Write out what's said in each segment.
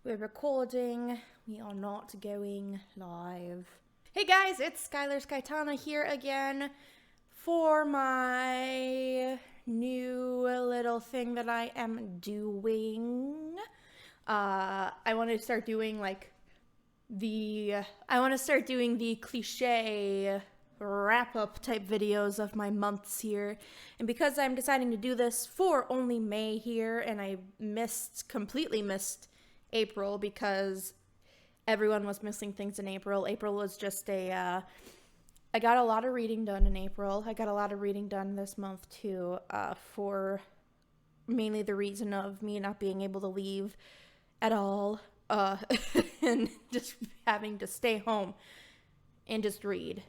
We're recording. We are not going live. Hey guys, it's Skylar Skytana here again for my new little thing that I am doing. I want to start doing the cliche wrap-up type videos of my months here, and because I'm deciding to do this for only May here, and I completely missed April because everyone was missing things in April. April was just I got a lot of reading done in April. I got a lot of reading done this month too, for mainly the reason of me not being able to leave at all, and just having to stay home and just read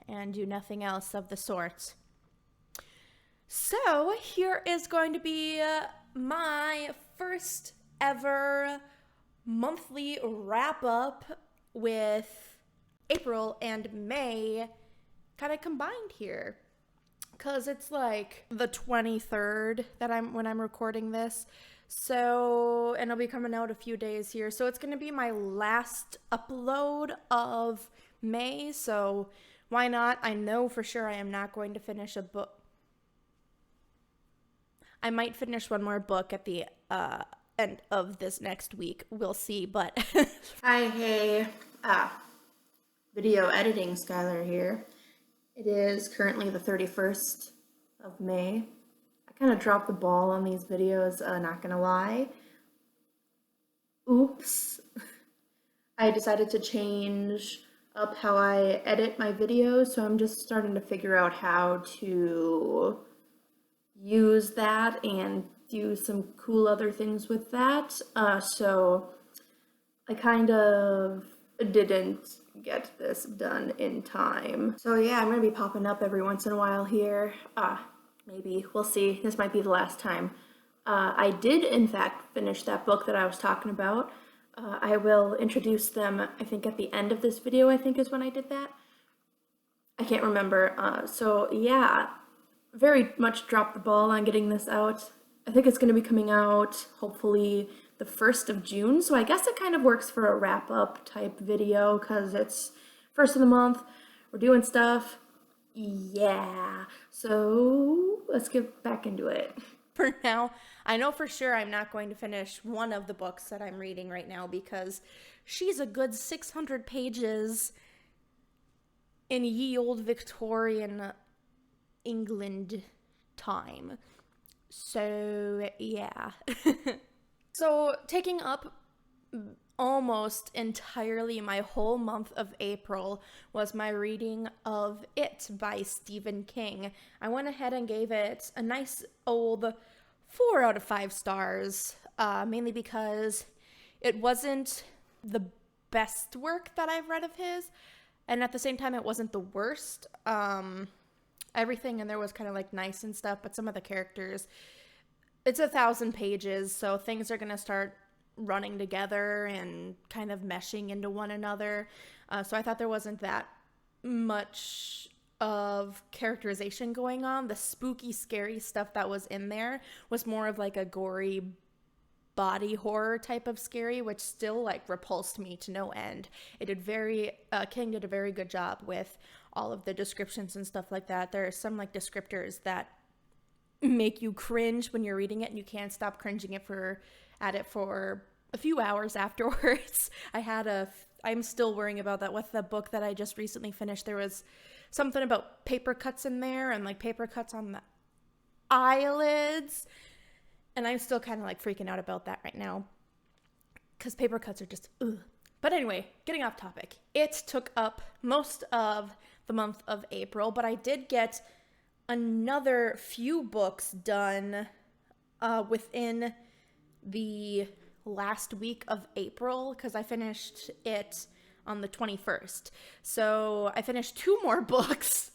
and do nothing else of the sort. So here is going to be my first ever monthly wrap up with April and May kind of combined here, because it's like the 23rd when I'm recording this. So, and it'll be coming out a few days here. So it's going to be my last upload of May. So why not? I know for sure I am not going to finish a book. I might finish one more book at the end of this next week. We'll see, but hey. Video editing Skylar here. It is currently the 31st of May. I kind of dropped the ball on these videos, not gonna lie. Oops. I decided to change up how I edit my videos, so I'm just starting to figure out how to use that and do some cool other things with that. So I kind of didn't get this done in time. So yeah, I'm gonna be popping up every once in a while here. Maybe, we'll see. This might be the last time. I did in fact finish that book that I was talking about. I will introduce them, I think at the end of this video, I think is when I did that. I can't remember. So yeah, very much dropped the ball on getting this out. I think it's going to be coming out hopefully the 1st of June. So I guess it kind of works for a wrap up type video because it's first of the month. We're doing stuff. Yeah. So let's get back into it. For now, I know for sure I'm not going to finish one of the books that I'm reading right now because she's a good 600 pages in ye old Victorian England time. So yeah. So taking up almost entirely my whole month of April was my reading of It by Stephen King. I went ahead and gave it a nice old 4 out of 5 stars, mainly because it wasn't the best work that I've read of his, and at the same time it wasn't the worst. Everything in there was kind of like nice and stuff, but some of the characters, it's 1,000 pages, so things are going to start running together and kind of meshing into one another. So I thought there wasn't that much of characterization going on. The spooky, scary stuff that was in there was more of like a gory body horror type of scary, which still like repulsed me to no end. King did a very good job with all of the descriptions and stuff like that. There are some like descriptors that make you cringe when you're reading it, and you can't stop cringing at it for a few hours afterwards. I'm still worrying about that with the book that I just recently finished. There was something about paper cuts in there and like paper cuts on the eyelids, and I'm still kind of like freaking out about that right now because paper cuts are just ugh. But anyway, getting off topic. It took up most of the month of April, but I did get another few books done within the last week of April, because I finished it on the 21st. So I finished 2 more books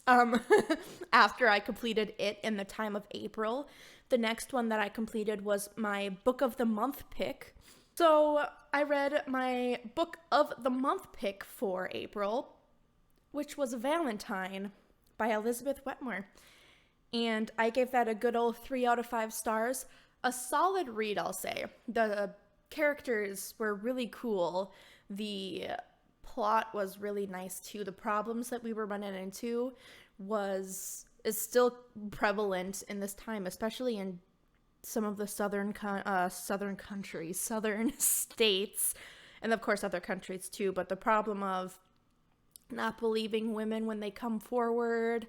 after I completed it in the time of April. The next one that I completed was my book of the month pick. So I read my book of the month pick for April, which was Valentine by Elizabeth Wetmore. And I gave that a good old 3 out of 5 stars. A solid read, I'll say. The characters were really cool. The plot was really nice too. The problems that we were running into is still prevalent in this time, especially in some of the southern countries, southern states, and of course other countries too. But the problem of not believing women when they come forward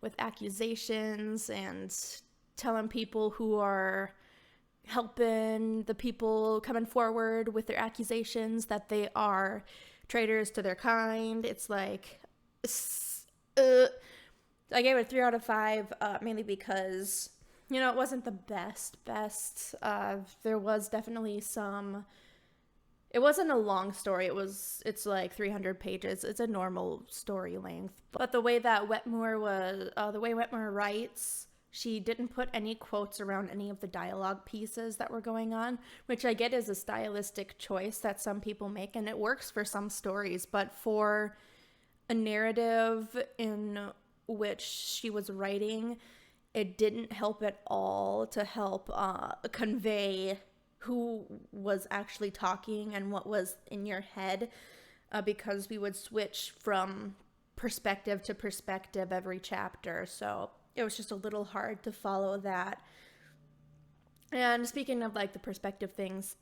with accusations and telling people who are helping the people coming forward with their accusations that they are traitors to their kind. It's like, I gave it a 3 out of 5, mainly because, it wasn't the best. There was definitely some. It wasn't a long story. It's like 300 pages. It's a normal story length. But the way Wetmore writes, she didn't put any quotes around any of the dialogue pieces that were going on, which I get is a stylistic choice that some people make, and it works for some stories. But for a narrative in which she was writing, it didn't help at all to help convey who was actually talking and what was in your head, because we would switch from perspective to perspective every chapter. So it was just a little hard to follow that. And speaking of like the perspective things,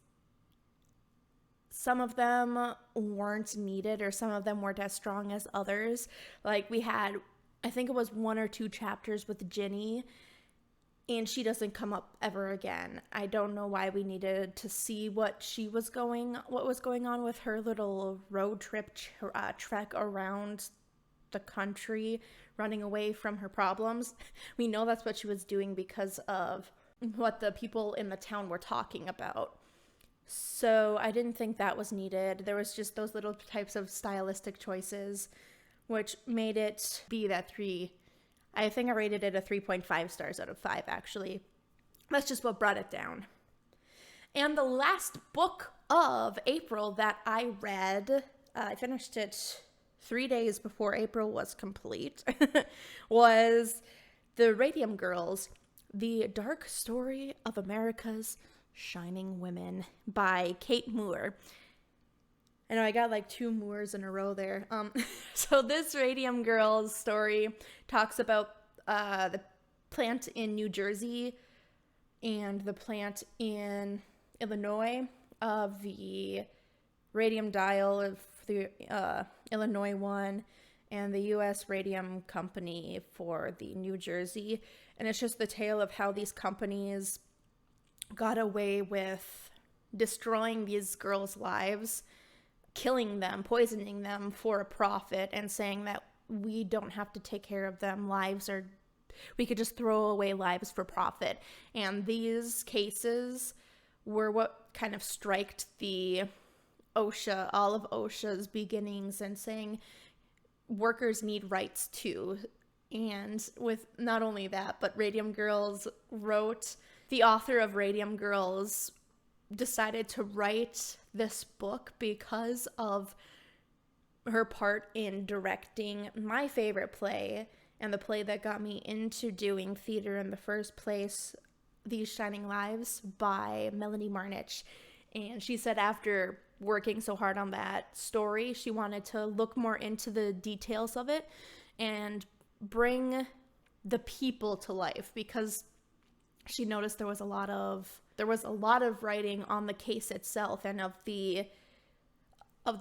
some of them weren't needed, or some of them weren't as strong as others. Like we had, I think it was 1 or 2 chapters with Ginny, and she doesn't come up ever again. I don't know why we needed to see what was going on with her little road trip trek around the country, running away from her problems. We know that's what she was doing because of what the people in the town were talking about. So I didn't think that was needed. There was just those little types of stylistic choices, which made it be that 3. I think I rated it a 3.5 stars out of 5, actually. That's just what brought it down. And the last book of April that I read, I finished it 3 days before April was complete, was The Radium Girls, The Dark Story of America's Shining Women by Kate Moore. I know I got like 2 Moores in a row there. So this Radium Girls story talks about the plant in New Jersey and the plant in Illinois of the radium dial of the Illinois one, and the U.S. Radium Company for the New Jersey. And it's just the tale of how these companies got away with destroying these girls' lives, killing them, poisoning them for a profit, and saying that we don't have to take care of them. We could just throw away lives for profit. And these cases were what kind of striked all of OSHA's beginnings, and saying workers need rights too. And with not only that, but the author of Radium Girls decided to write this book because of her part in directing my favorite play, and the play that got me into doing theater in the first place, These Shining Lives by Melanie Marnich. And she said after working so hard on that story, she wanted to look more into the details of it and bring the people to life, because she noticed there was a lot of writing on the case itself, and of the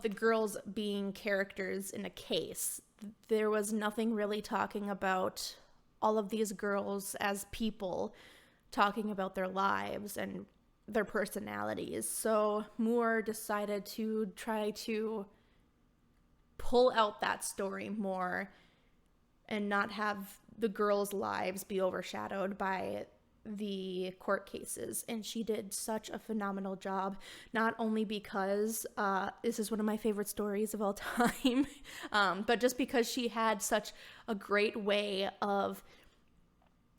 girls being characters in a case. There was nothing really talking about all of these girls as people, talking about their lives and their personalities. So Moore decided to try to pull out that story more and not have the girls' lives be overshadowed by the court cases. And she did such a phenomenal job, not only because this is one of my favorite stories of all time, but just because she had such a great way of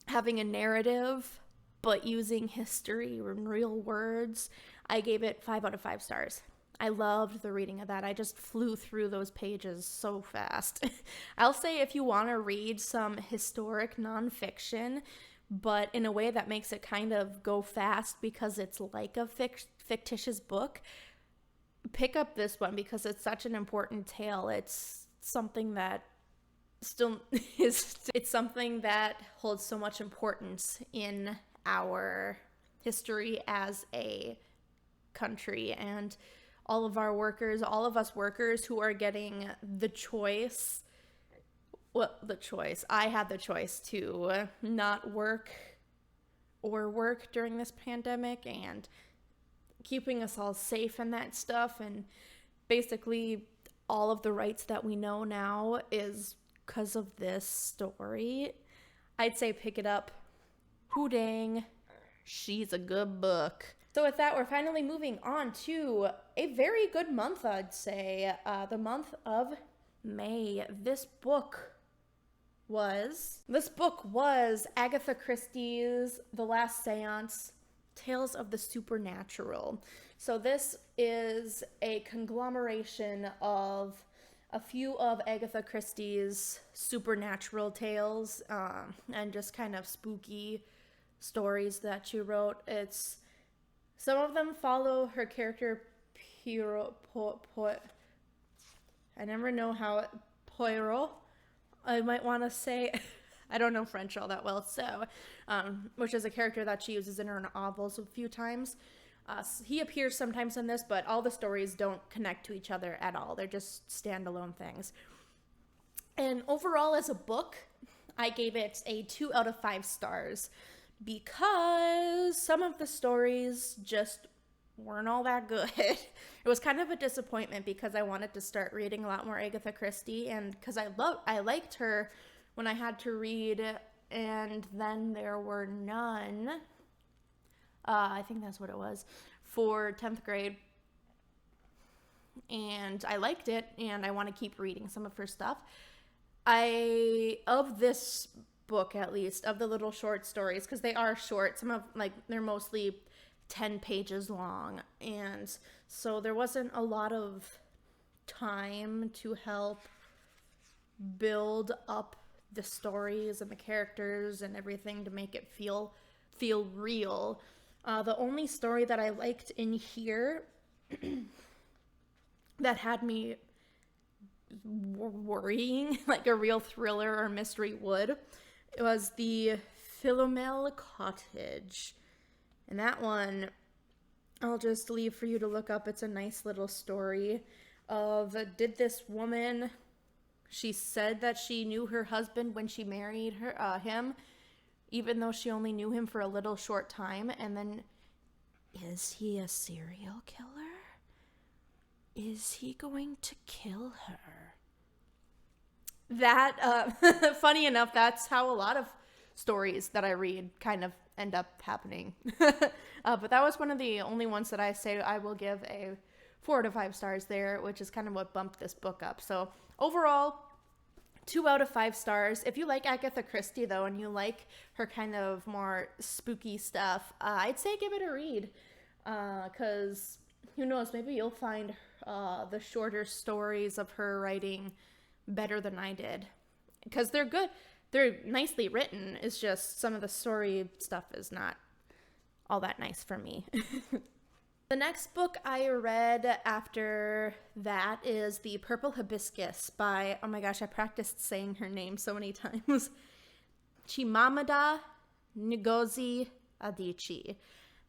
having a narrative but using history and real words. I gave it 5 out of 5 stars. I loved the reading of that. I just flew through those pages so fast. I'll say, if you want to read some historic nonfiction, but in a way that makes it kind of go fast because it's like a fictitious book, pick up this one because it's such an important tale. It's something that still it's something that holds so much importance in our history as a country, and all of us workers who are getting the choice. I had the choice to not work or work during this pandemic, and keeping us all safe and that stuff, and basically all of the rights that we know now is because of this story. I'd say pick it up. Hoo dang, she's a good book. So with that, we're finally moving on to a very good month, I'd say. The month of May. This book was Agatha Christie's The Last Seance, Tales of the Supernatural. So this is a conglomeration of a few of Agatha Christie's supernatural tales and just kind of spooky stories that she wrote. Some of them follow her character Poirot. I never know how Poirot. I might want to say, I don't know French all that well, so which is a character that she uses in her novels a few times. He appears sometimes in this, but all the stories don't connect to each other at all. They're just standalone things. And overall, as a book, I gave it a 2 out of 5 stars because some of the stories just weren't all that good. It was kind of a disappointment because I wanted to start reading a lot more Agatha Christie, and because I liked her when I had to read, and then there were none. I think that's what it was, for 10th grade. And I liked it, and I want to keep reading some of her stuff. Of this book, at least, of the little short stories, because they are short, they're mostly 10 pages long. And so there wasn't a lot of time to help build up the stories and the characters and everything to make it feel real. The only story that I liked in here that had me worrying, like a real thriller or mystery would, it was the Philomel Cottage. And that one, I'll just leave for you to look up. It's a nice little story of, did this woman, she said that she knew her husband when she married him, even though she only knew him for a little short time. And then, is he a serial killer? Is he going to kill her? That, funny enough, that's how a lot of stories that I read kind of end up happening. But that was one of the only ones that I say I will give a 4 to 5 stars there, which is kind of what bumped this book up. So overall, 2 out of 5 stars. If you like Agatha Christie, though, and you like her kind of more spooky stuff, I'd say give it a read. Because who knows, maybe you'll find the shorter stories of her writing better than I did. Because they're good. They're nicely written. It's just some of the story stuff is not all that nice for me. The next book I read after that is The Purple Hibiscus by, oh my gosh, I practiced saying her name so many times, Chimamanda Ngozi Adichie.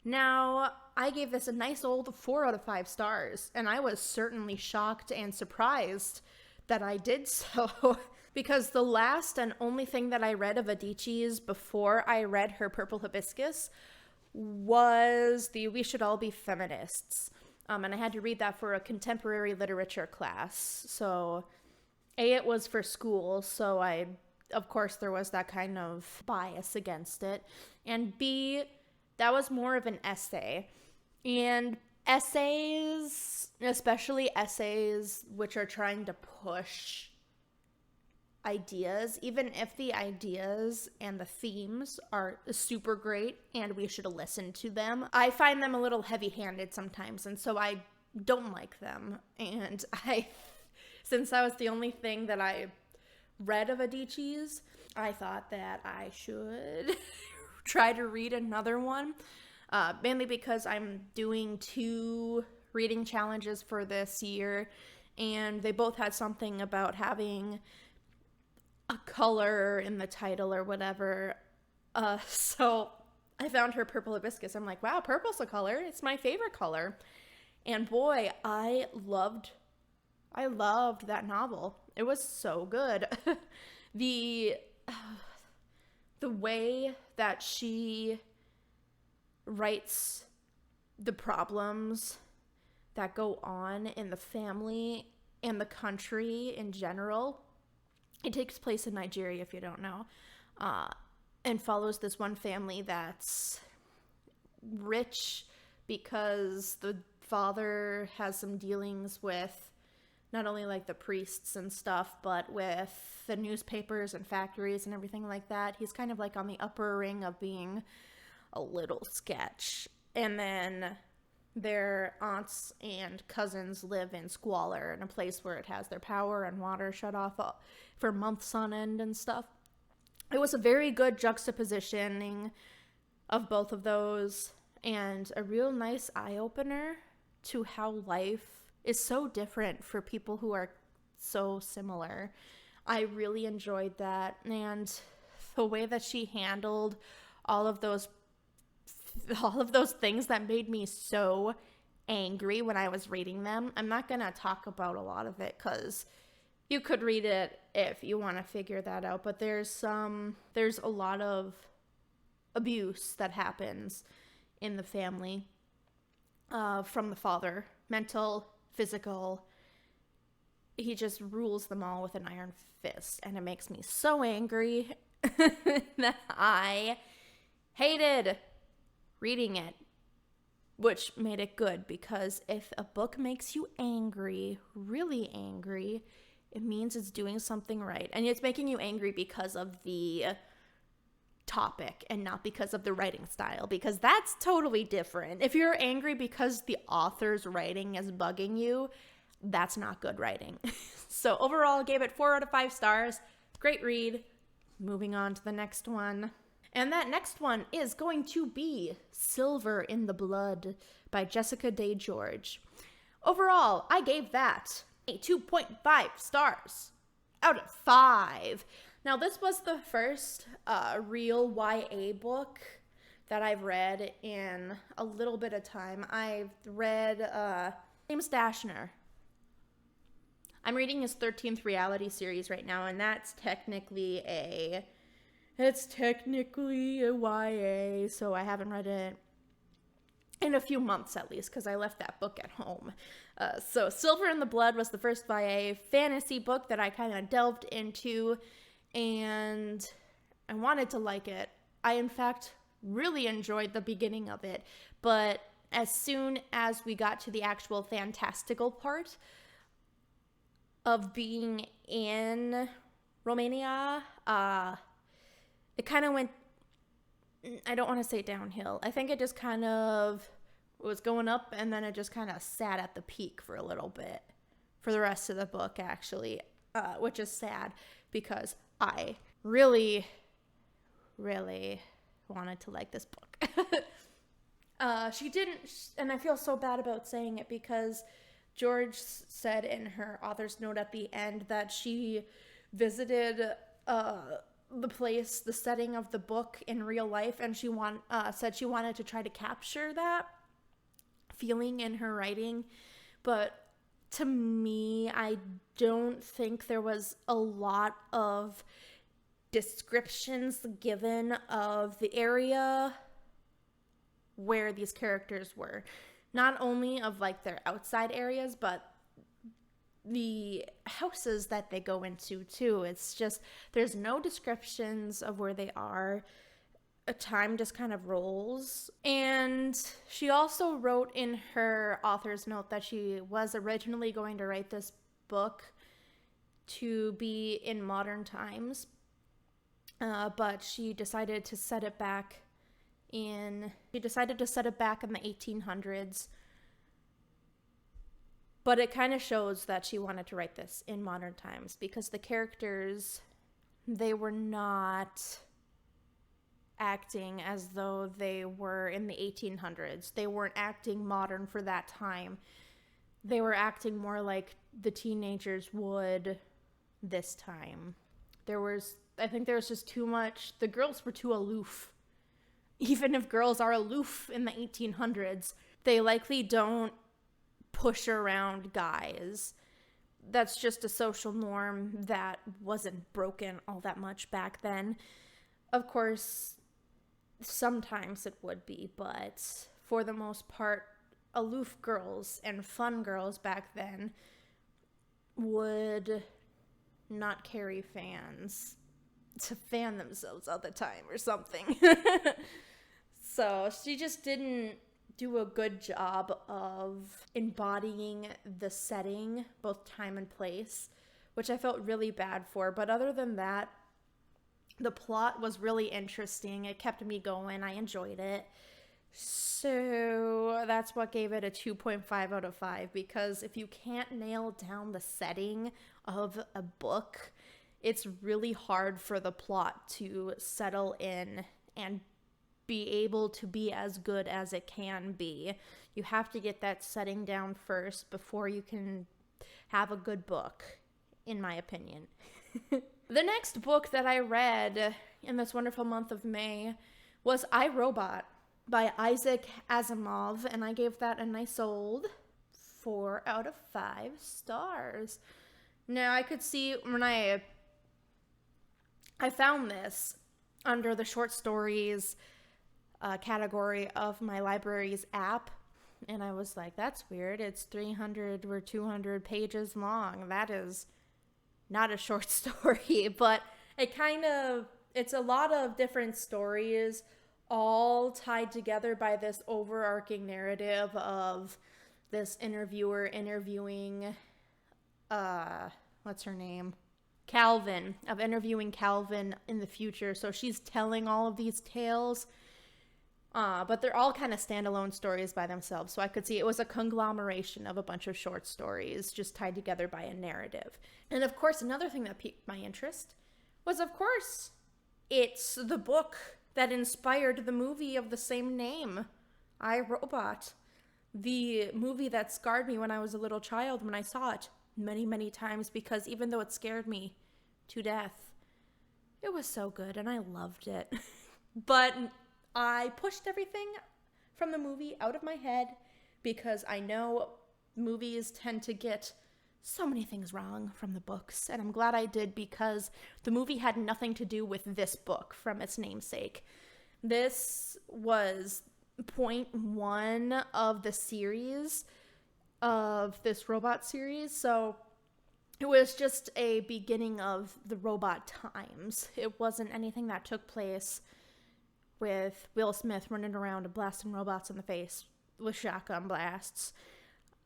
Now, I gave this a nice old 4 out of 5 stars, and I was certainly shocked and surprised that I did so, because the last and only thing that I read of Adichie's before I read her Purple Hibiscus was the We Should All Be Feminists. And I had to read that for a contemporary literature class. So, A, it was for school, so of course, there was that kind of bias against it. And B, that was more of an essay. And essays, especially essays which are trying to push ideas, even if the ideas and the themes are super great and we should listen to them, I find them a little heavy-handed sometimes, and so I don't like them. And since that was the only thing that I read of Adichie's, I thought that I should try to read another one. mainly because I'm doing 2 reading challenges for this year, and they both had something about having a color in the title or whatever. So I found her Purple Hibiscus. I'm like, wow, purple's a color. It's my favorite color. And boy, I loved that novel. It was so good. the the way that she writes the problems that go on in the family and the country in general. It takes place in Nigeria, if you don't know, and follows this one family that's rich because the father has some dealings with not only like the priests and stuff, but with the newspapers and factories and everything like that. He's kind of like on the upper ring of being a little sketch. And then their aunts and cousins live in squalor in a place where it has their power and water shut off for months on end and stuff. It was a very good juxtapositioning of both of those and a real nice eye-opener to how life is so different for people who are so similar. I really enjoyed that, and the way that she handled all of those things that made me so angry when I was reading them. I'm not going to talk about a lot of it because you could read it if you want to figure that out, but there's a lot of abuse that happens in the family from the father, mental, physical. He just rules them all with an iron fist, and it makes me so angry that I hated reading it, which made it good, because if a book makes you angry, really angry, it means it's doing something right. And it's making you angry because of the topic and not because of the writing style, because that's totally different. If you're angry because the author's writing is bugging you, that's not good writing. So overall, I gave it 4 out of 5 stars. Great read. Moving on to the next one. And that next one is going to be Silver in the Blood by Jessica Day George. Overall, I gave that a 2.5 stars out of 5. Now, this was the first real YA book that I've read in a little bit of time. I've read James Dashner. I'm reading his 13th reality series right now, and that's technically a YA, so I haven't read it in a few months at least, because I left that book at home. So Silver in the Blood was the first YA fantasy book that I kind of delved into, and I wanted to like it. I, in fact, really enjoyed the beginning of it, but as soon as we got to the actual fantastical part of being in Romania, it kind of went, I don't want to say downhill. I think it just kind of was going up, and then it just kind of sat at the peak for a little bit for the rest of the book, actually, which is sad because I really, really wanted to like this book. She didn't, and I feel so bad about saying it because George said in her author's note at the end that she visited the place, the setting of the book in real life, and she said she wanted to try to capture that feeling in her writing. But to me, I don't think there was a lot of descriptions given of the area where these characters were. Not only of like their outside areas, but the houses that they go into too. It's just, there's no descriptions of where they are. A time just kind of rolls. And she also wrote in her author's note that she was originally going to write this book to be in modern times, but she decided to set it back in the 1800s. But it kind of shows that she wanted to write this in modern times because the characters, they were not acting as though they were in the 1800s. They weren't acting modern for that time. They were acting more like the teenagers would this time. I think there was just too much, the girls were too aloof. Even if girls are aloof in the 1800s, they likely don't push around guys. That's just a social norm that wasn't broken all that much back then. Of course, sometimes it would be, but for the most part, aloof girls and fun girls back then would not carry fans to fan themselves all the time or something. So she just didn't do a good job of embodying the setting, both time and place, which I felt really bad for. But other than that, the plot was really interesting. It kept me going. I enjoyed it. So that's what gave it a 2.5 out of 5, because if you can't nail down the setting of a book, it's really hard for the plot to settle in and be able to be as good as it can be. You have to get that setting down first before you can have a good book, in my opinion. The next book that I read in this wonderful month of May was I, Robot by Isaac Asimov, and I gave that a nice old 4 out of 5 stars. Now, I could see when I found this under the short stories category of my library's app, and I was like, that's weird. It's 300 or 200 pages long. That is not a short story, but it's a lot of different stories all tied together by this overarching narrative of this interviewer interviewing, what's her name? Calvin, of interviewing Calvin in the future. So she's telling all of these tales, but they're all kind of standalone stories by themselves. So I could see it was a conglomeration of a bunch of short stories just tied together by a narrative. And of course, another thing that piqued my interest was, of course, it's the book that inspired the movie of the same name, I, Robot. The movie that scarred me when I was a little child when I saw it many, many times, because even though it scared me to death, it was so good and I loved it. But I pushed everything from the movie out of my head because I know movies tend to get so many things wrong from the books, and I'm glad I did, because the movie had nothing to do with this book from its namesake. This was point 1 of the series, of this Robot series, so it was just a beginning of the Robot times. It wasn't anything that took place with Will Smith running around and blasting robots in the face with shotgun blasts.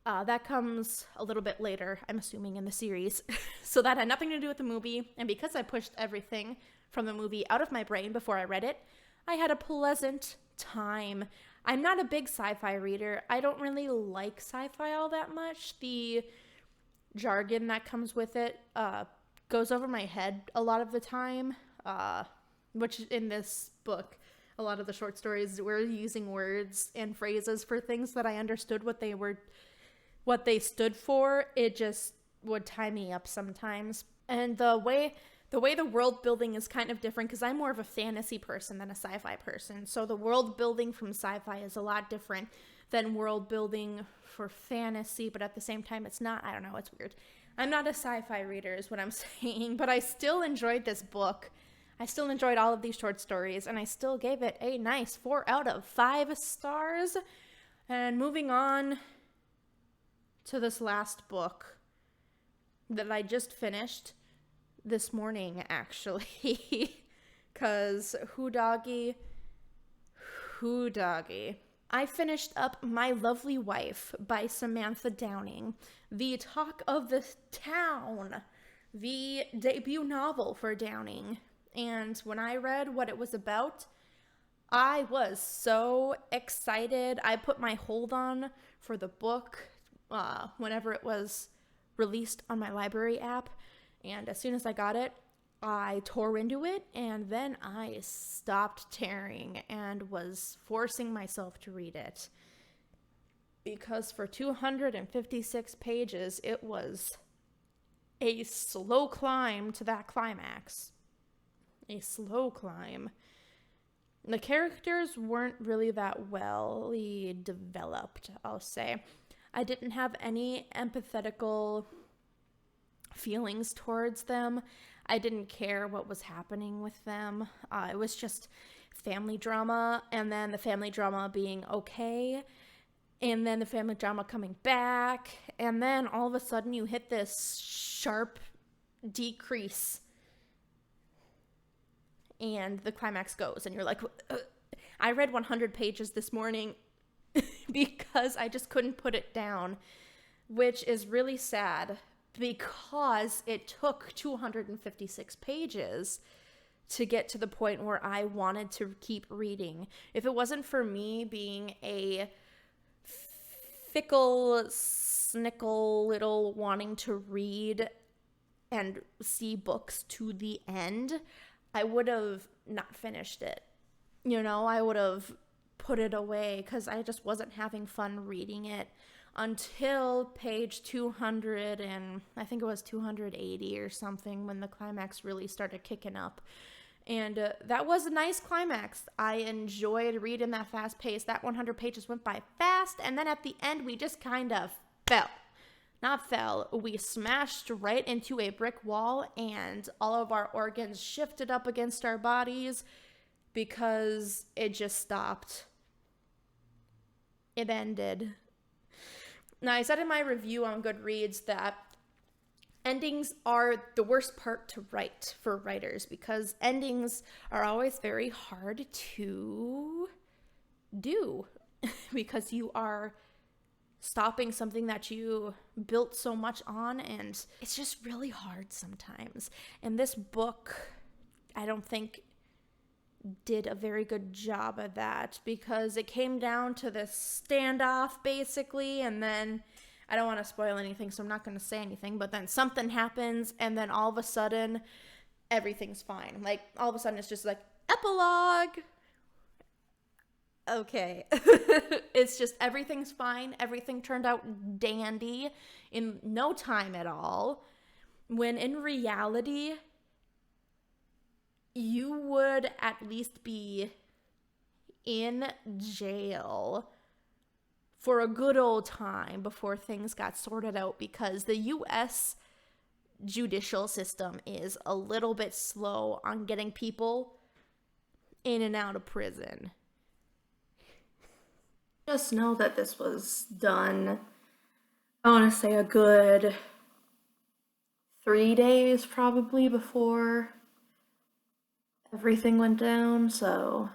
That comes a little bit later, I'm assuming, in the series. So that had nothing to do with the movie, and because I pushed everything from the movie out of my brain before I read it, I had a pleasant time. I'm not a big sci-fi reader. I don't really like sci-fi all that much. The jargon that comes with it goes over my head a lot of the time, which in this book, a lot of the short stories were using words and phrases for things that I understood what they stood for. It just would tie me up sometimes. And the way the world building is kind of different, because I'm more of a fantasy person than a sci-fi person. So the world building from sci-fi is a lot different than world building for fantasy, but at the same time it's not. I don't know, it's weird. I'm not a sci-fi reader is what I'm saying, but I still enjoyed this book. I still enjoyed all of these short stories, and I still gave it a nice 4 out of 5 stars. And moving on to this last book that I just finished this morning, actually, because who doggy. I finished up My Lovely Wife by Samantha Downing, the talk of the town, the debut novel for Downing. And when I read what it was about, I was so excited. I put my hold on for the book whenever it was released on my library app. And as soon as I got it, I tore into it, and then I stopped tearing and was forcing myself to read it. Because for 256 pages, it was a slow climb to that climax. A slow climb. The characters weren't really that well developed, I'll say. I didn't have any empathetical feelings towards them. I didn't care what was happening with them. It was just family drama, and then the family drama being okay, and then the family drama coming back, and then all of a sudden you hit this sharp decrease, and the climax goes, and you're like, I read 100 pages this morning because I just couldn't put it down, which is really sad because it took 256 pages to get to the point where I wanted to keep reading. If it wasn't for me being a fickle, snickle little wanting to read and see books to the end, I would have not finished it. You know, I would have put it away because I just wasn't having fun reading it until page 200, and I think it was 280 or something when the climax really started kicking up. And that was a nice climax. I enjoyed reading that fast pace. That 100 pages went by fast, and then at the end we just kind of fell. Not fell, we smashed right into a brick wall, and all of our organs shifted up against our bodies because it just stopped. It ended. Now, I said in my review on Goodreads that endings are the worst part to write for writers because endings are always very hard to do because you are stopping something that you built so much on, and it's just really hard sometimes. And this book, I don't think did a very good job of that because it came down to this standoff basically, and then I don't want to spoil anything, so I'm not going to say anything, but then something happens, and then all of a sudden everything's fine. Like all of a sudden it's just like epilogue. Okay. It's just everything's fine. Everything turned out dandy in no time at all, when in reality you would at least be in jail for a good old time before things got sorted out, because the U.S. judicial system is a little bit slow on getting people in and out of prison. Just know that this was done, I want to say a good 3 days probably before everything went down, so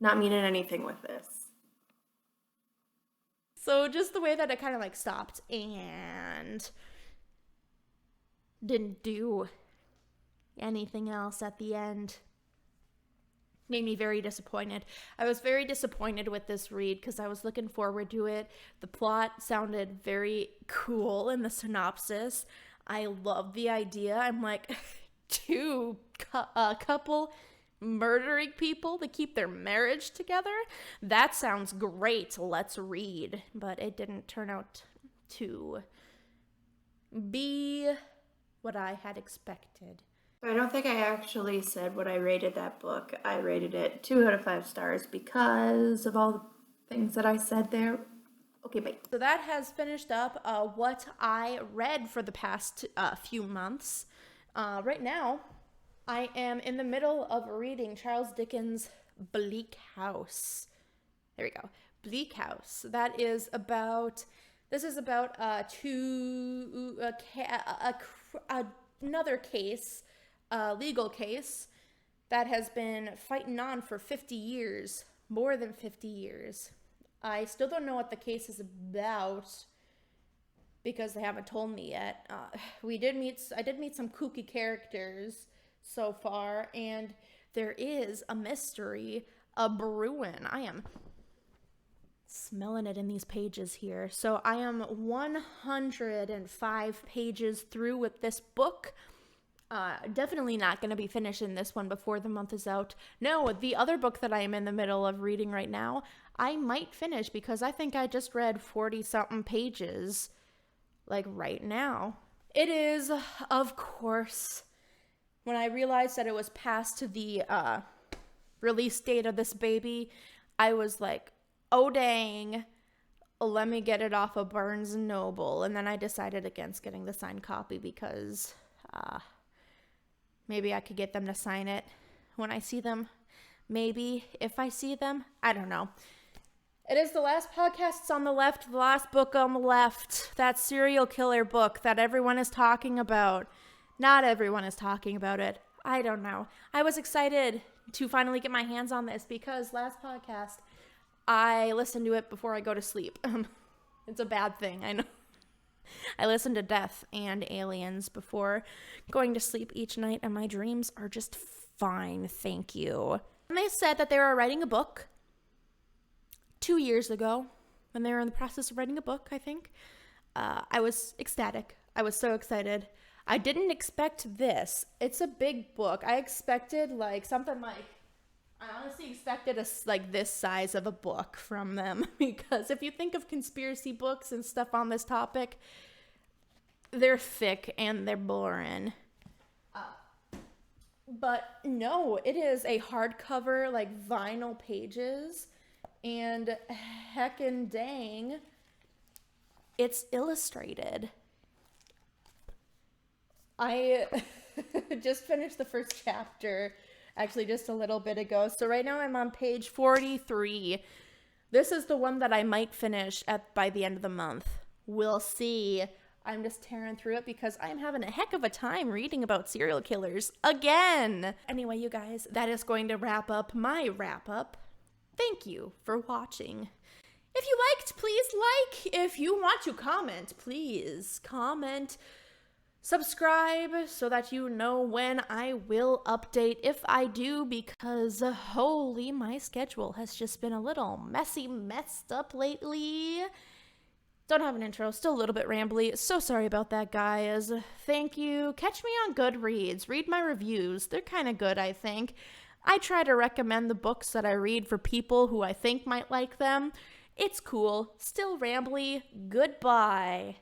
not meaning anything with this. So just the way that it kind of like stopped and didn't do anything else at the end made me very disappointed. I was very disappointed with this read because I was looking forward to it. The plot sounded very cool in the synopsis. I love the idea. I'm like, couple murdering people to keep their marriage together? That sounds great. Let's read. But it didn't turn out to be what I had expected. I don't think I actually said what I rated that book. I rated it 2 out of 5 stars because of all the things that I said there. Okay, bye. So that has finished up what I read for the past few months. Right now, I am in the middle of reading Charles Dickens' Bleak House. There we go. Bleak House. That is about, this is about another case, legal case that has been fighting on for 50 years, more than 50 years. I still don't know what the case is about because they haven't told me yet. I did meet some kooky characters so far, and there is a mystery brewing. I am smelling it in these pages here. So I am 105 pages through with this book. Definitely not going to be finishing this one before the month is out. No, the other book that I am in the middle of reading right now, I might finish because I think I just read 40-something pages, like right now. It is, of course, when I realized that it was past the release date of this baby, I was like, oh dang, let me get it off of Barnes & Noble. And then I decided against getting the signed copy because maybe I could get them to sign it when I see them. Maybe if I see them. I don't know. It is the last podcast on the left, the last book on the left. That serial killer book that everyone is talking about. Not everyone is talking about it. I don't know. I was excited to finally get my hands on this because last podcast, I listened to it before I go to sleep. It's a bad thing, I know. I listen to death and aliens before going to sleep each night, and my dreams are just fine, thank you. And they said that they were writing a book 2 years ago, when they were in the process of writing a book, I think. I was ecstatic. I was so excited. I didn't expect this. It's a big book. I expected something like, I honestly expected this size of a book from them, because if you think of conspiracy books and stuff on this topic, they're thick and they're boring. But no, it is a hardcover, vinyl pages, and heckin' dang, it's illustrated. I just finished the first chapter, actually just a little bit ago. So right now I'm on page 43. This is the one that I might finish by the end of the month. We'll see. I'm just tearing through it because I'm having a heck of a time reading about serial killers again. Anyway, you guys, that is going to wrap up my wrap up. Thank you for watching. If you liked, please like. If you want to comment, please comment. Subscribe so that you know when I will update, if I do, because holy, my schedule has just been a little messed up lately. Don't have an intro, still a little bit rambly. So sorry about that, guys. Thank you. Catch me on Goodreads. Read my reviews. They're kind of good, I think. I try to recommend the books that I read for people who I think might like them. It's cool. Still rambly. Goodbye.